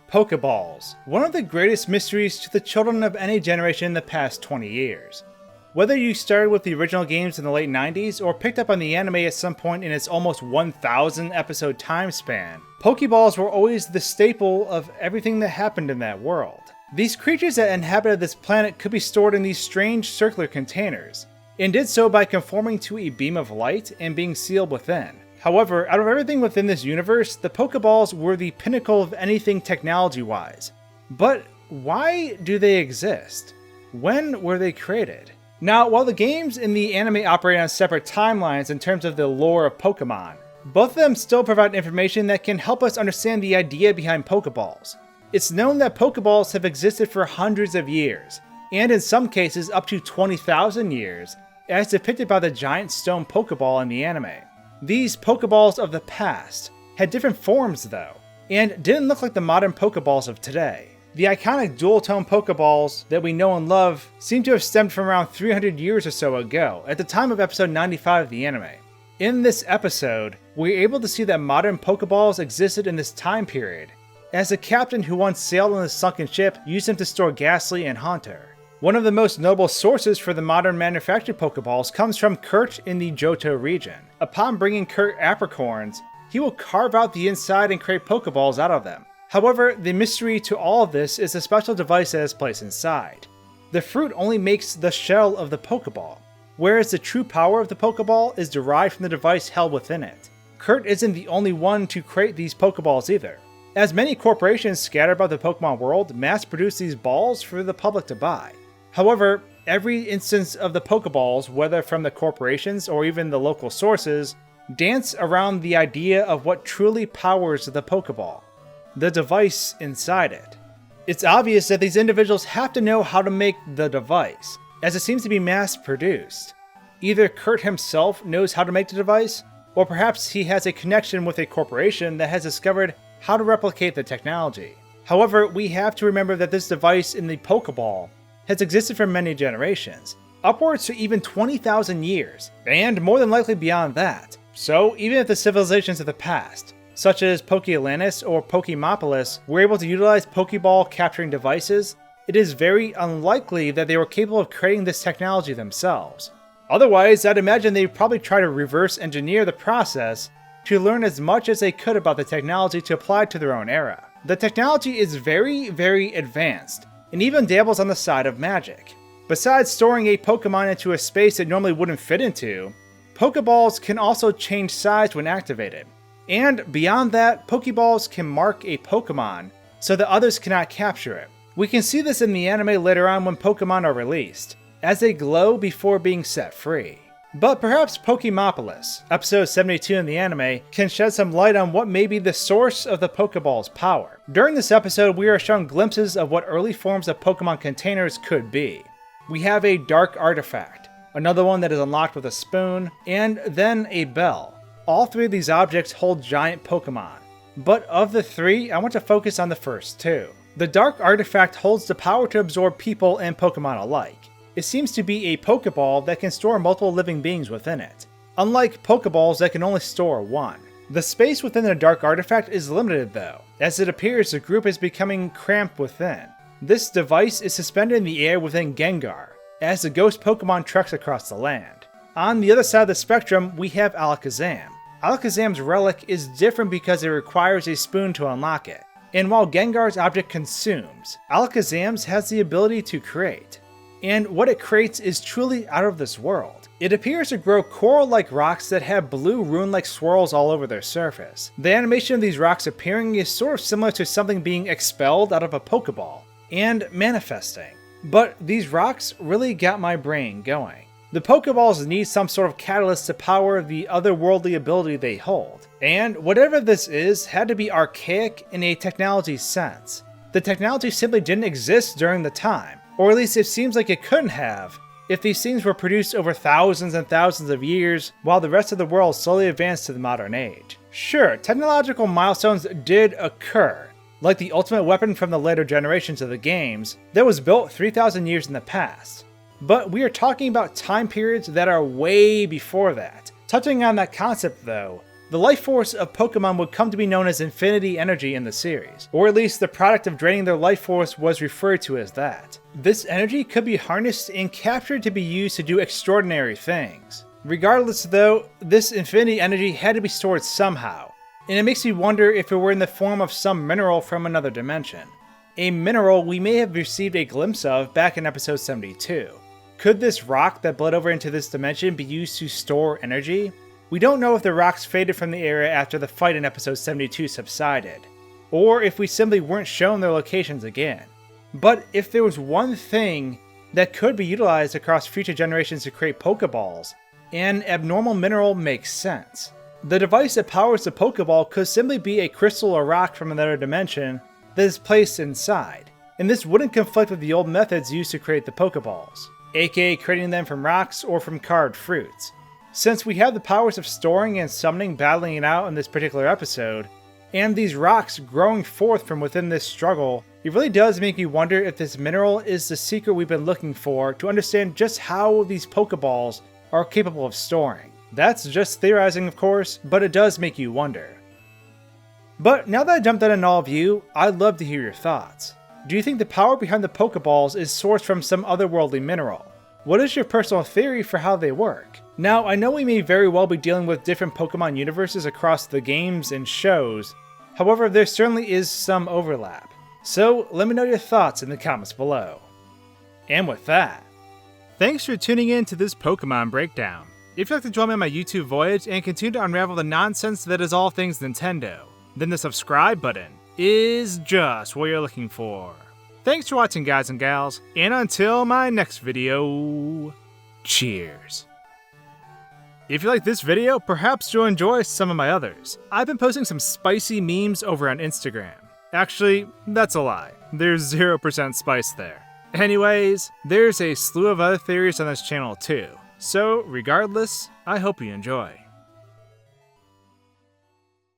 Pokeballs, one of the greatest mysteries to the children of any generation in the past 20 years. Whether you started with the original games in the late 90s or picked up on the anime at some point in its almost 1,000 episode time span, Pokeballs were always the staple of everything that happened in that world. These creatures that inhabited this planet could be stored in these strange circular containers, and did so by conforming to a beam of light and being sealed within. However, out of everything within this universe, the Pokeballs were the pinnacle of anything technology-wise. But why do they exist? When were they created? Now, while the games in the anime operate on separate timelines in terms of the lore of Pokemon, both of them still provide information that can help us understand the idea behind Pokeballs. It's known that Pokeballs have existed for hundreds of years, and in some cases up to 20,000 years, as depicted by the giant stone Pokeball in the anime. These Pokeballs of the past had different forms though, and didn't look like the modern Pokeballs of today. The iconic dual-tone Pokeballs that we know and love seem to have stemmed from around 300 years or so ago, at the time of episode 95 of the anime. In this episode, we're able to see that modern Pokeballs existed in this time period, as the captain who once sailed on the sunken ship used them to store Ghastly and Haunter. One of the most notable sources for the modern manufactured Pokeballs comes from Kurt in the Johto region. Upon bringing Kurt apricorns, he will carve out the inside and create Pokeballs out of them. However, the mystery to all of this is the special device that is placed inside. The fruit only makes the shell of the Pokeball, whereas the true power of the Pokeball is derived from the device held within it. Kurt isn't the only one to create these Pokeballs either, as many corporations scattered about the Pokemon world mass produce these balls for the public to buy. However, every instance of the Pokeballs, whether from the corporations or even the local sources, dance around the idea of what truly powers the Pokeball, the device inside it. It's obvious that these individuals have to know how to make the device, as it seems to be mass-produced. Either Kurt himself knows how to make the device, or perhaps he has a connection with a corporation that has discovered how to replicate the technology. However, we have to remember that this device in the Pokeball has existed for many generations, upwards to even 20,000 years, and more than likely beyond that. So even if the civilizations of the past, such as Poke-Atlantis or Pokemopolis, were able to utilize Pokeball capturing devices, it is very unlikely that they were capable of creating this technology themselves. Otherwise, I'd imagine they'd probably try to reverse engineer the process to learn as much as they could about the technology to apply to their own era. The technology is very, very advanced, and even dabbles on the side of magic. Besides storing a Pokemon into a space it normally wouldn't fit into, Pokeballs can also change size when activated. And beyond that, Pokeballs can mark a Pokemon so that others cannot capture it. We can see this in the anime later on when Pokemon are released, as they glow before being set free. But perhaps Pokemopolis, episode 72 in the anime, can shed some light on what may be the source of the Pokeball's power. During this episode, we are shown glimpses of what early forms of Pokemon containers could be. We have a dark artifact, another one that is unlocked with a spoon, and then a bell. All three of these objects hold giant Pokemon. But of the three, I want to focus on the first two. The dark artifact holds the power to absorb people and Pokemon alike. It seems to be a Pokeball that can store multiple living beings within it, unlike Pokeballs that can only store one. The space within the dark artifact is limited though, as it appears the group is becoming cramped within. This device is suspended in the air within Gengar, as the ghost Pokemon treks across the land. On the other side of the spectrum, we have Alakazam. Alakazam's relic is different because it requires a spoon to unlock it, and while Gengar's object consumes, Alakazam's has the ability to create. And what it creates is truly out of this world. It appears to grow coral-like rocks that have blue rune-like swirls all over their surface. The animation of these rocks appearing is sort of similar to something being expelled out of a Pokeball, and manifesting. But these rocks really got my brain going. The Pokeballs need some sort of catalyst to power the otherworldly ability they hold, and whatever this is had to be archaic in a technology sense. The technology simply didn't exist during the time, or at least it seems like it couldn't have, if these things were produced over thousands and thousands of years while the rest of the world slowly advanced to the modern age. Sure, technological milestones did occur, like the ultimate weapon from the later generations of the games that was built 3,000 years in the past. But we are talking about time periods that are way before that. Touching on that concept though, The life force of Pokemon would come to be known as Infinity Energy in the series, or at least the product of draining their life force was referred to as that. This energy could be harnessed and captured to be used to do extraordinary things. Regardless though, this Infinity Energy had to be stored somehow, and it makes me wonder if it were in the form of some mineral from another dimension. A mineral we may have received a glimpse of back in episode 72. Could this rock that bled over into this dimension be used to store energy? We don't know if the rocks faded from the area after the fight in episode 72 subsided, or if we simply weren't shown their locations again. But if there was one thing that could be utilized across future generations to create pokeballs, an abnormal mineral makes sense. The device that powers the pokeball could simply be a crystal or rock from another dimension that is placed inside, and this wouldn't conflict with the old methods used to create the pokeballs, aka creating them from rocks or from carved fruits. Since we have the powers of storing and summoning battling it out in this particular episode, and these rocks growing forth from within this struggle, it really does make me wonder if this mineral is the secret we've been looking for to understand just how these Pokeballs are capable of storing. That's just theorizing, of course, but it does make you wonder. But now that I dumped that on all of you, I'd love to hear your thoughts. Do you think the power behind the Pokeballs is sourced from some otherworldly mineral? What is your personal theory for how they work? Now, I know we may very well be dealing with different Pokemon universes across the games and shows, however there certainly is some overlap. So let me know your thoughts in the comments below. And with that, thanks for tuning in to this Pokemon breakdown. If you'd like to join me on my YouTube voyage and continue to unravel the nonsense that is all things Nintendo, then the subscribe button is just what you're looking for. Thanks for watching, guys and gals, and until my next video, cheers. If you like this video, perhaps you'll enjoy some of my others. I've been posting some spicy memes over on Instagram. Actually, that's a lie. There's 0% spice there. Anyways, there's a slew of other theories on this channel too. So regardless, I hope you enjoy.